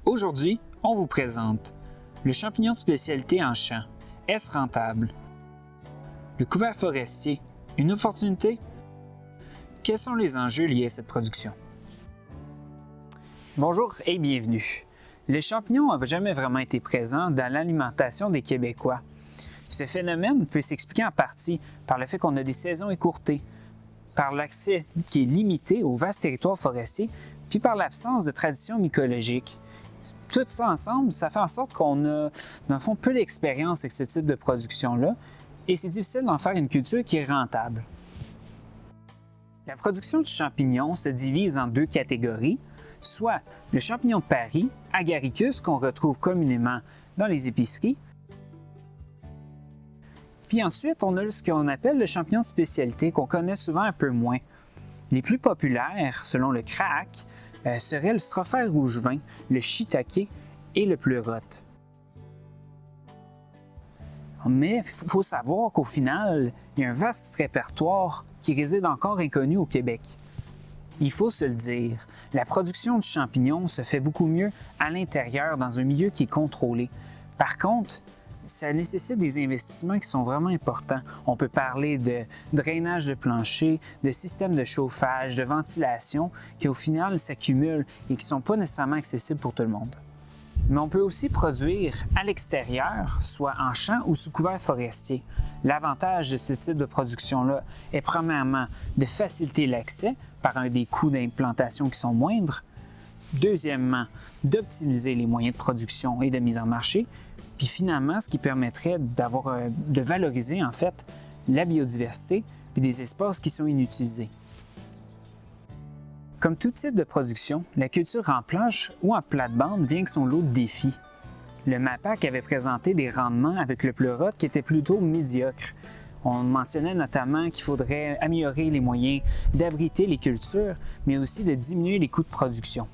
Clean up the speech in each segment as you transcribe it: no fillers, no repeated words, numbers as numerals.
Aujourd'hui, on vous présente le champignon de spécialité en champ. Est-ce rentable? Le couvert forestier, une opportunité? Quels sont les enjeux liés à cette production? Bonjour et bienvenue. Le champignon n'a jamais vraiment été présent dans l'alimentation des Québécois. Ce phénomène peut s'expliquer en partie par le fait qu'on a des saisons écourtées, par l'accès qui est limité aux vastes territoires forestiers, puis par l'absence de tradition mycologique. Tout ça ensemble, ça fait en sorte qu'on a, dans le fond, peu d'expérience avec ce type de production-là, et c'est difficile d'en faire une culture qui est rentable. La production du champignon se divise en deux catégories, soit le champignon de Paris, Agaricus, qu'on retrouve communément dans les épiceries, puis ensuite, on a ce qu'on appelle le champignon de spécialité, qu'on connaît souvent un peu moins. Les plus populaires, selon le CRAAC, seraient le Strophaire rouge-vin, le shiitake et le pleurote. Mais il faut savoir qu'au final, il y a un vaste répertoire qui réside encore inconnu au Québec. Il faut se le dire, la production du champignon se fait beaucoup mieux à l'intérieur, dans un milieu qui est contrôlé. Par contre, ça nécessite des investissements qui sont vraiment importants. On peut parler de drainage de plancher, de systèmes de chauffage, de ventilation, qui au final s'accumulent et qui ne sont pas nécessairement accessibles pour tout le monde. Mais on peut aussi produire à l'extérieur, soit en champ ou sous couvert forestier. L'avantage de ce type de production-là est premièrement de faciliter l'accès par des coûts d'implantation qui sont moindres. Deuxièmement, d'optimiser les moyens de production et de mise en marché. Puis finalement, ce qui permettrait de valoriser en fait la biodiversité et des espaces qui sont inutilisés. Comme tout type de production, la culture en planche ou en plate-bande vient avec son lot de défis. Le MAPAC avait présenté des rendements avec le pleurote qui étaient plutôt médiocres. On mentionnait notamment qu'il faudrait améliorer les moyens d'abriter les cultures, mais aussi de diminuer les coûts de production.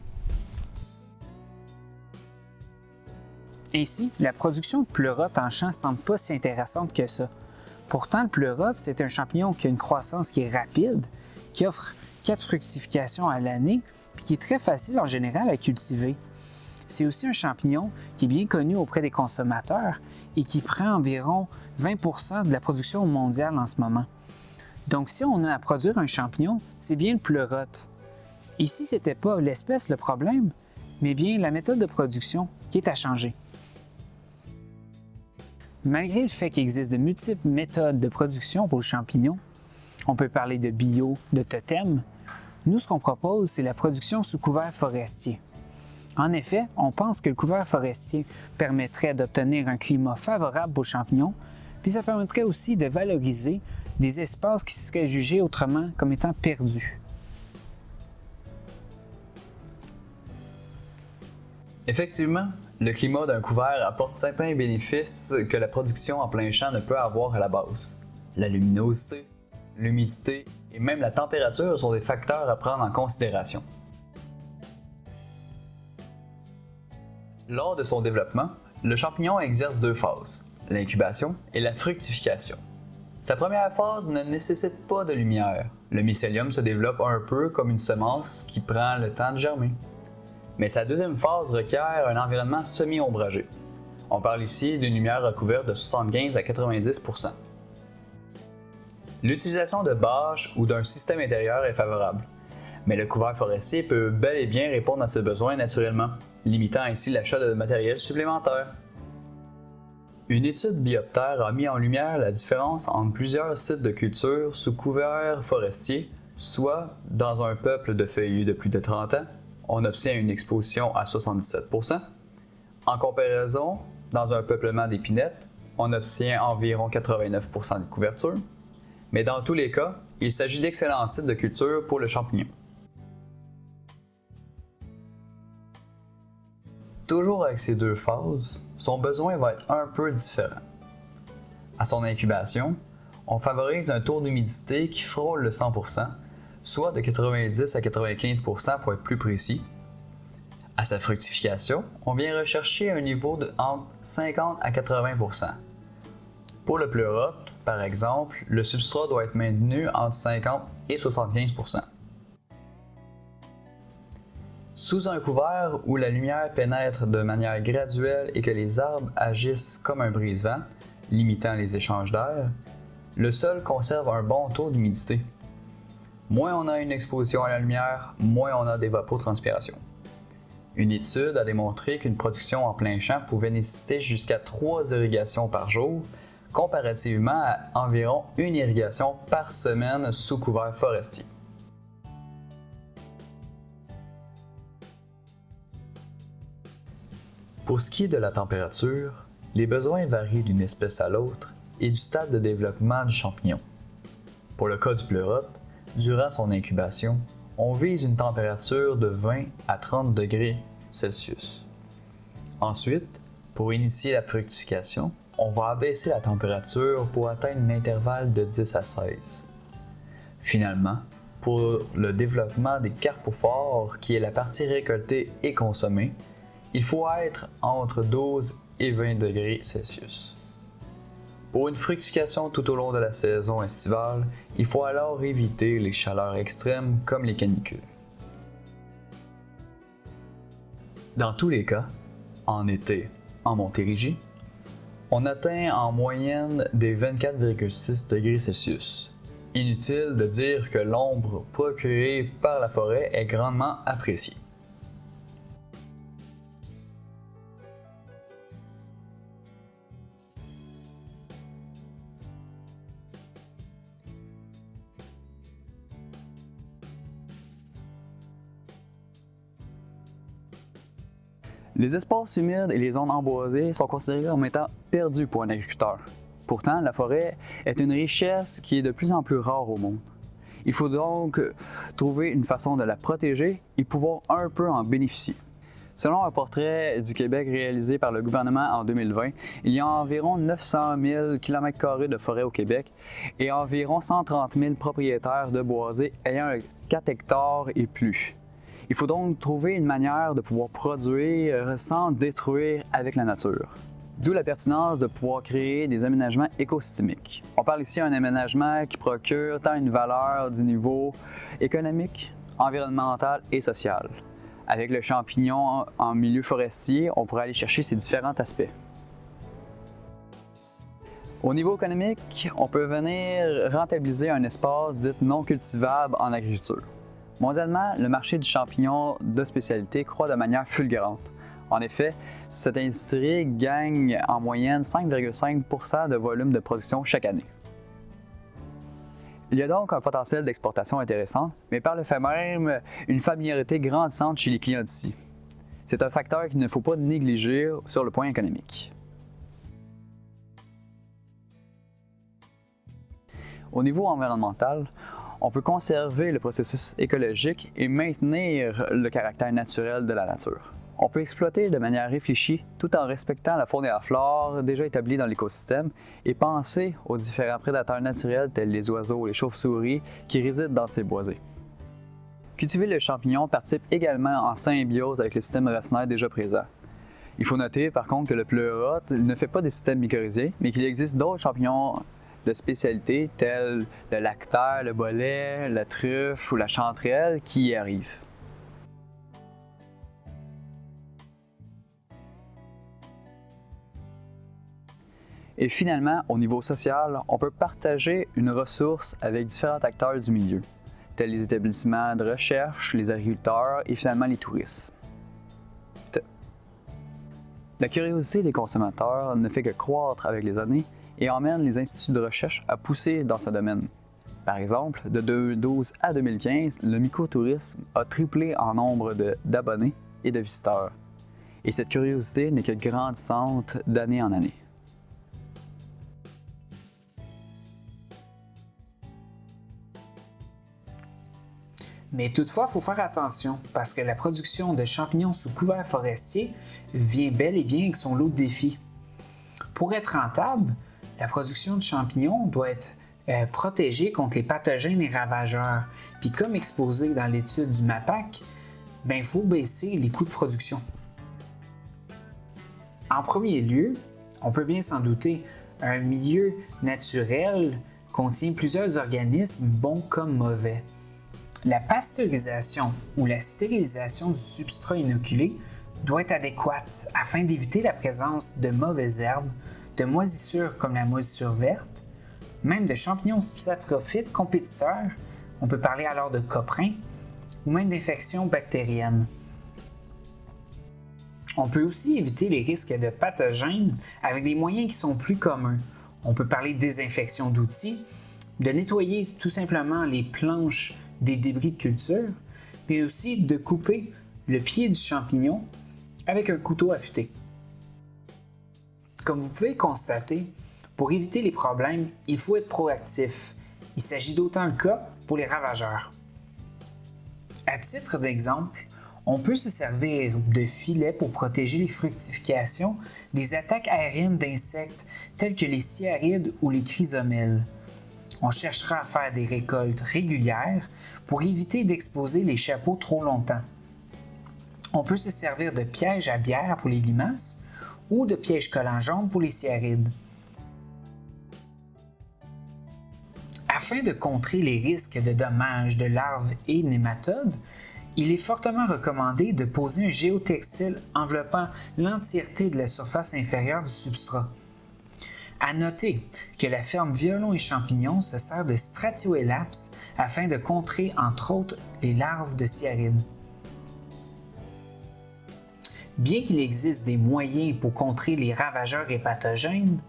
Ainsi, la production de pleurote en champ ne semble pas si intéressante que ça. Pourtant, le pleurote, c'est un champignon qui a une croissance qui est rapide, qui offre 4 fructifications à l'année, puis qui est très facile en général à cultiver. C'est aussi un champignon qui est bien connu auprès des consommateurs et qui prend environ 20% de la production mondiale en ce moment. Donc, si on a à produire un champignon, c'est bien le pleurote. Ici, ce n'était pas l'espèce le problème, mais bien la méthode de production qui est à changer. Malgré le fait qu'il existe de multiples méthodes de production pour le champignon, on peut parler de bio, de totem, nous ce qu'on propose, c'est la production sous couvert forestier. En effet, on pense que le couvert forestier permettrait d'obtenir un climat favorable pour le champignon, puis ça permettrait aussi de valoriser des espaces qui seraient jugés autrement comme étant perdus. Effectivement, le climat d'un couvert apporte certains bénéfices que la production en plein champ ne peut avoir à la base. La luminosité, l'humidité et même la température sont des facteurs à prendre en considération. Lors de son développement, le champignon exerce 2 phases, l'incubation et la fructification. Sa première phase ne nécessite pas de lumière. Le mycélium se développe un peu comme une semence qui prend le temps de germer. Mais sa deuxième phase requiert un environnement semi-ombragé. On parle ici d'une lumière recouverte de 75 à 90%. L'utilisation de bâches ou d'un système intérieur est favorable, mais le couvert forestier peut bel et bien répondre à ce besoin naturellement, limitant ainsi l'achat de matériel supplémentaire. Une étude Bioptère a mis en lumière la différence entre plusieurs sites de culture sous couvert forestier, soit dans un peuple de feuillus de plus de 30 ans, on obtient une exposition à 77%. En comparaison, dans un peuplement d'épinettes, on obtient environ 89% de couverture. Mais dans tous les cas, il s'agit d'excellents sites de culture pour le champignon. Toujours avec ces 2 phases, son besoin va être un peu différent. À son incubation, on favorise un taux d'humidité qui frôle le 100%, soit de 90 à 95% pour être plus précis. À sa fructification, on vient rechercher un niveau de entre 50 à 80%. Pour le pleurote, par exemple, le substrat doit être maintenu entre 50 et 75%. Sous un couvert où la lumière pénètre de manière graduelle et que les arbres agissent comme un brise-vent, limitant les échanges d'air, le sol conserve un bon taux d'humidité. Moins on a une exposition à la lumière, moins on a d'évapotranspiration. Une étude a démontré qu'une production en plein champ pouvait nécessiter jusqu'à 3 irrigations par jour, comparativement à environ 1 irrigation par semaine sous couvert forestier. Pour ce qui est de la température, les besoins varient d'une espèce à l'autre et du stade de développement du champignon. Pour le cas du pleurote, durant son incubation, on vise une température de 20 à 30 degrés Celsius. Ensuite, pour initier la fructification, on va abaisser la température pour atteindre un intervalle de 10 à 16. Finalement, pour le développement des carpophores, qui est la partie récoltée et consommée, il faut être entre 12 et 20 degrés Celsius. Pour une fructification tout au long de la saison estivale, il faut alors éviter les chaleurs extrêmes comme les canicules. Dans tous les cas, en été, en Montérégie, on atteint en moyenne des 24,6 degrés Celsius. Inutile de dire que l'ombre procurée par la forêt est grandement appréciée. Les espaces humides et les zones emboisées sont considérés comme étant perdus pour un agriculteur. Pourtant, la forêt est une richesse qui est de plus en plus rare au monde. Il faut donc trouver une façon de la protéger et pouvoir un peu en bénéficier. Selon un portrait du Québec réalisé par le gouvernement en 2020, il y a environ 900 000 km² de forêt au Québec et environ 130 000 propriétaires de boisés ayant 4 hectares et plus. Il faut donc trouver une manière de pouvoir produire sans détruire avec la nature. D'où la pertinence de pouvoir créer des aménagements écosystémiques. On parle ici d'un aménagement qui procure tant une valeur du niveau économique, environnemental et social. Avec le champignon en milieu forestier, on pourrait aller chercher ces différents aspects. Au niveau économique, on peut venir rentabiliser un espace dit non cultivable en agriculture. Mondialement, le marché du champignon de spécialité croît de manière fulgurante. En effet, cette industrie gagne en moyenne 5,5% de volume de production chaque année. Il y a donc un potentiel d'exportation intéressant, mais par le fait même, une familiarité grandissante chez les clients d'ici. C'est un facteur qu'il ne faut pas négliger sur le point économique. Au niveau environnemental, on peut conserver le processus écologique et maintenir le caractère naturel de la nature. On peut exploiter de manière réfléchie tout en respectant la faune et la flore déjà établie dans l'écosystème et penser aux différents prédateurs naturels tels les oiseaux, les chauves-souris qui résident dans ces boisés. Cultiver le champignon participe également en symbiose avec le système racinaire déjà présent. Il faut noter par contre que le pleurote ne fait pas des systèmes mycorhizés, mais qu'il existe d'autres champignons de spécialité tels le lactaire, le bolet, la truffe ou la chanterelle qui y arrivent. Et finalement, au niveau social, on peut partager une ressource avec différents acteurs du milieu, tels les établissements de recherche, les agriculteurs et finalement les touristes. La curiosité des consommateurs ne fait que croître avec les années et emmène les instituts de recherche à pousser dans ce domaine. Par exemple, de 2012 à 2015, le mycotourisme a triplé en nombre d'abonnés et de visiteurs. Et cette curiosité n'est que grandissante d'année en année. Mais toutefois, il faut faire attention parce que la production de champignons sous couvert forestier vient bel et bien avec son lot de défis. Pour être rentable, la production de champignons doit être protégée contre les pathogènes et ravageurs. Puis comme exposé dans l'étude du MAPAC, il faut baisser les coûts de production. En premier lieu, on peut bien s'en douter, un milieu naturel contient plusieurs organismes bons comme mauvais. La pasteurisation ou la stérilisation du substrat inoculé doit être adéquate afin d'éviter la présence de mauvaises herbes, de moisissures comme la moisissure verte, même de champignons saprophytes compétiteurs, on peut parler alors de coprins, ou même d'infections bactériennes. On peut aussi éviter les risques de pathogènes avec des moyens qui sont plus communs. On peut parler de désinfection d'outils, de nettoyer tout simplement les planches des débris de culture, mais aussi de couper le pied du champignon avec un couteau affûté. Comme vous pouvez constater, pour éviter les problèmes, il faut être proactif. Il s'agit d'autant le cas pour les ravageurs. À titre d'exemple, on peut se servir de filets pour protéger les fructifications des attaques aériennes d'insectes tels que les cyarides ou les chrysomèles. On cherchera à faire des récoltes régulières pour éviter d'exposer les chapeaux trop longtemps. On peut se servir de pièges à bière pour les limaces ou de pièges collants jaunes pour les cyarides. Afin de contrer les risques de dommages de larves et nématodes, il est fortement recommandé de poser un géotextile enveloppant l'entièreté de la surface inférieure du substrat. À noter que la ferme Violon et Champignons se sert de Stratioelaps afin de contrer entre autres les larves de cyarides. Bien qu'il existe des moyens pour contrer les ravageurs et pathogènes,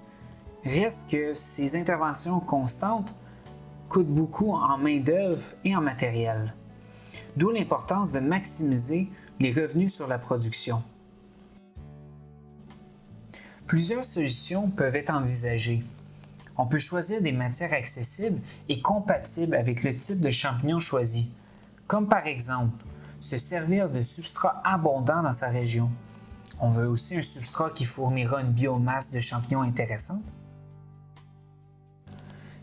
reste que ces interventions constantes coûtent beaucoup en main-d'œuvre et en matériel. D'où l'importance de maximiser les revenus sur la production. Plusieurs solutions peuvent être envisagées. On peut choisir des matières accessibles et compatibles avec le type de champignon choisi, comme par exemple se servir de substrats abondants dans sa région. On veut aussi un substrat qui fournira une biomasse de champignons intéressante.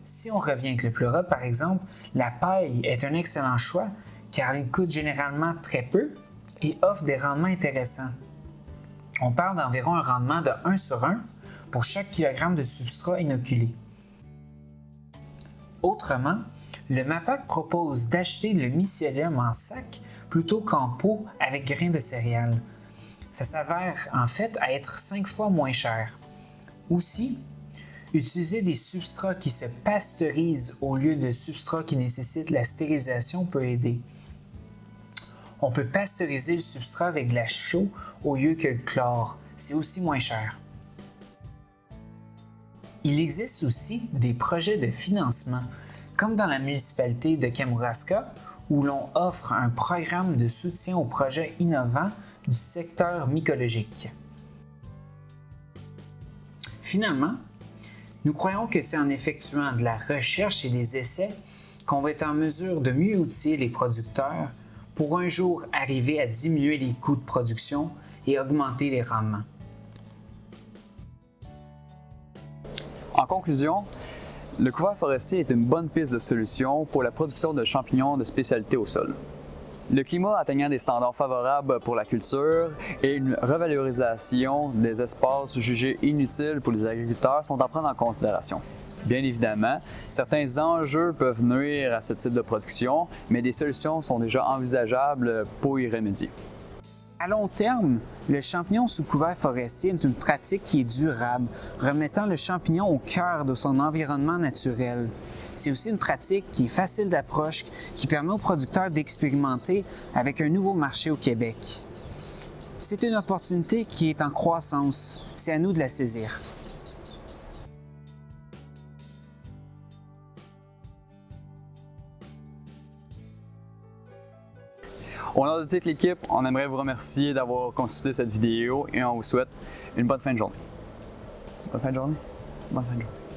Si on revient avec le pleurote, par exemple, la paille est un excellent choix car il coûte généralement très peu et offre des rendements intéressants. On parle d'environ un rendement de 1 sur 1 pour chaque kilogramme de substrat inoculé. Autrement, le MAPAC propose d'acheter le mycélium en sac plutôt qu'en pot avec grains de céréales. Ça s'avère en fait à être 5 fois moins cher. Aussi, utiliser des substrats qui se pasteurisent au lieu de substrats qui nécessitent la stérilisation peut aider. On peut pasteuriser le substrat avec de la chaux au lieu que le chlore. C'est aussi moins cher. Il existe aussi des projets de financement, comme dans la municipalité de Kamouraska, où l'on offre un programme de soutien aux projets innovants du secteur mycologique. Finalement, nous croyons que c'est en effectuant de la recherche et des essais qu'on va être en mesure de mieux outiller les producteurs pour un jour arriver à diminuer les coûts de production et augmenter les rendements. En conclusion, le couvert forestier est une bonne piste de solution pour la production de champignons de spécialité au sol. Le climat atteignant des standards favorables pour la culture et une revalorisation des espaces jugés inutiles pour les agriculteurs sont à prendre en considération. Bien évidemment, certains enjeux peuvent nuire à ce type de production, mais des solutions sont déjà envisageables pour y remédier. À long terme, le champignon sous couvert forestier est une pratique qui est durable, remettant le champignon au cœur de son environnement naturel. C'est aussi une pratique qui est facile d'approche, qui permet aux producteurs d'expérimenter avec un nouveau marché au Québec. C'est une opportunité qui est en croissance. C'est à nous de la saisir. Au nom de toute l'équipe, on aimerait vous remercier d'avoir consulté cette vidéo et on vous souhaite une bonne fin de journée. Bonne fin de journée? Bonne fin de journée.